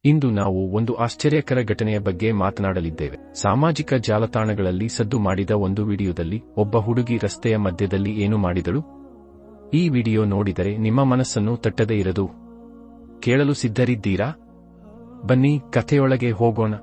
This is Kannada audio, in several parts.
ಇಂದು ನಾವು ಒಂದು ಆಶ್ಚರ್ಯಕರ ಘಟನೆಯ ಬಗ್ಗೆ ಮಾತನಾಡಲಿದ್ದೇವೆ. ಸಾಮಾಜಿಕ ಜಾಲತಾಣಗಳಲ್ಲಿ ಸದ್ದು ಮಾಡಿದ ಒಂದು ವಿಡಿಯೋದಲ್ಲಿ ಒಬ್ಬ ಹುಡುಗಿ ರಸ್ತೆಯ ಮಧ್ಯದಲ್ಲಿ ಏನು ಮಾಡಿದಳು? ಈ ವಿಡಿಯೋ ನೋಡಿದರೆ ನಿಮ್ಮ ಮನಸ್ಸನ್ನು ತಟ್ಟದೇ ಇರದು. ಕೇಳಲು ಸಿದ್ಧರಿದ್ದೀರಾ? ಬನ್ನಿ ಕಥೆಯೊಳಗೆ ಹೋಗೋಣ.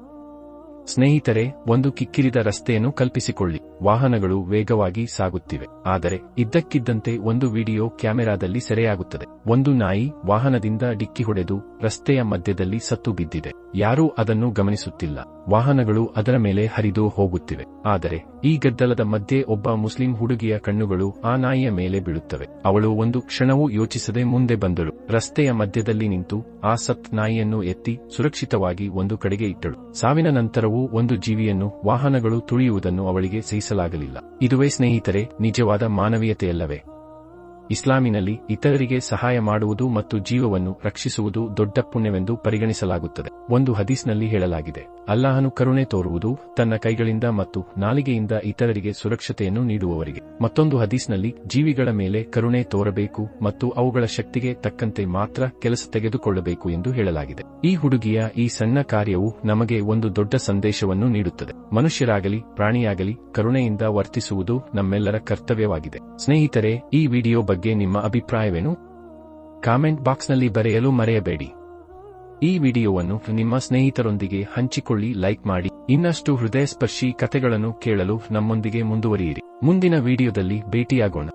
ಸ್ನೇಹಿತರೆ, ಒಂದು ಕಿಕ್ಕಿರಿದ ರಸ್ತೆಯನ್ನು ಕಲ್ಪಿಸಿಕೊಳ್ಳಿ. ವಾಹನಗಳು ವೇಗವಾಗಿ ಸಾಗುತ್ತಿವೆ. ಆದರೆ ಇದ್ದಕ್ಕಿದ್ದಂತೆ ಒಂದು ವಿಡಿಯೋ ಕ್ಯಾಮೆರಾದಲ್ಲಿ ಸೆರೆಯಾಗುತ್ತದೆ. ಒಂದು ನಾಯಿ ವಾಹನದಿಂದ ಡಿಕ್ಕಿ ಹೊಡೆದು ರಸ್ತೆಯ ಮಧ್ಯದಲ್ಲಿ ಸತ್ತು ಬಿದ್ದಿದೆ. ಯಾರೂ ಅದನ್ನು ಗಮನಿಸುತ್ತಿಲ್ಲ. ವಾಹನಗಳು ಅದರ ಮೇಲೆ ಹರಿದು ಹೋಗುತ್ತಿವೆ. ಆದರೆ ಈ ಗದ್ದಲದ ಮಧ್ಯೆ ಒಬ್ಬ ಮುಸ್ಲಿಂ ಹುಡುಗಿಯ ಕಣ್ಣುಗಳು ಆ ನಾಯಿಯ ಮೇಲೆ ಬೀಳುತ್ತವೆ. ಅವಳು ಒಂದು ಕ್ಷಣವೂ ಯೋಚಿಸದೆ ಮುಂದೆ ಬಂದಳು. ರಸ್ತೆಯ ಮಧ್ಯದಲ್ಲಿ ನಿಂತು ಆ ಸತ್ ನಾಯಿಯನ್ನು ಎತ್ತಿ ಸುರಕ್ಷಿತವಾಗಿ ಒಂದು ಕಡೆಗೆ ಇಟ್ಟಳು. ಸಾವಿನ ನಂತರವೂ ಒಂದು ಜೀವಿಯನ್ನು ವಾಹನಗಳು ತುಳಿಯುವುದನ್ನು ಅವಳಿಗೆ ಸಹಿಸಲಾಗಲಿಲ್ಲ. ಇದುವೇ ಸ್ನೇಹಿತರೆ ನಿಜವಾದ ಮಾನವೀಯತೆಯಲ್ಲವೇ? ಇಸ್ಲಾಮಿನಲ್ಲಿ ಇತರರಿಗೆ ಸಹಾಯ ಮಾಡುವುದು ಮತ್ತು ಜೀವವನ್ನು ರಕ್ಷಿಸುವುದು ದೊಡ್ಡ ಪುಣ್ಯವೆಂದು ಪರಿಗಣಿಸಲಾಗುತ್ತದೆ. ಒಂದು ಹದೀಸ್ನಲ್ಲಿ ಹೇಳಲಾಗಿದೆ, ಅಲ್ಲಾಹನು ಕರುಣೆ ತೋರುವುದು ತನ್ನ ಕೈಗಳಿಂದ ಮತ್ತು ನಾಲಿಗೆಯಿಂದ ಇತರರಿಗೆ ಸುರಕ್ಷತೆಯನ್ನು ನೀಡುವವರಿಗೆ. ಮತ್ತೊಂದು ಹದೀಸ್ನಲ್ಲಿ ಜೀವಿಗಳ ಮೇಲೆ ಕರುಣೆ ತೋರಬೇಕು ಮತ್ತು ಅವುಗಳ ಶಕ್ತಿಗೆ ತಕ್ಕಂತೆ ಮಾತ್ರ ಕೆಲಸ ತೆಗೆದುಕೊಳ್ಳಬೇಕು ಎಂದು ಹೇಳಲಾಗಿದೆ. ಈ ಹುಡುಗಿಯ ಈ ಸಣ್ಣ ಕಾರ್ಯವು ನಮಗೆ ಒಂದು ದೊಡ್ಡ ಸಂದೇಶವನ್ನು ನೀಡುತ್ತದೆ. ಮನುಷ್ಯರಾಗಲಿ ಪ್ರಾಣಿಯಾಗಲಿ ಕರುಣೆಯಿಂದ ವರ್ತಿಸುವುದು ನಮ್ಮೆಲ್ಲರ ಕರ್ತವ್ಯವಾಗಿದೆ. ಸ್ನೇಹಿತರೆ, ಈ ವಿಡಿಯೋ ಬಗ್ಗೆ ನಿಮ್ಮ ಅಭಿಪ್ರಾಯವೇನು? ಕಾಮೆಂಟ್ ಬಾಕ್ಸ್ನಲ್ಲಿ ಬರೆಯಲು ಮರೆಯಬೇಡಿ. ಈ ವಿಡಿಯೋವನ್ನು ನಿಮ್ಮ ಸ್ನೇಹಿತರೊಂದಿಗೆ ಹಂಚಿಕೊಳ್ಳಿ, ಲೈಕ್ ಮಾಡಿ. ಇನ್ನಷ್ಟು ಹೃದಯಸ್ಪರ್ಶಿ ಕಥೆಗಳನ್ನು ಕೇಳಲು ನಮ್ಮೊಂದಿಗೆ ಮುಂದುವರಿಯಿರಿ. ಮುಂದಿನ ವಿಡಿಯೋದಲ್ಲಿ ಭೇಟಿಯಾಗೋಣ.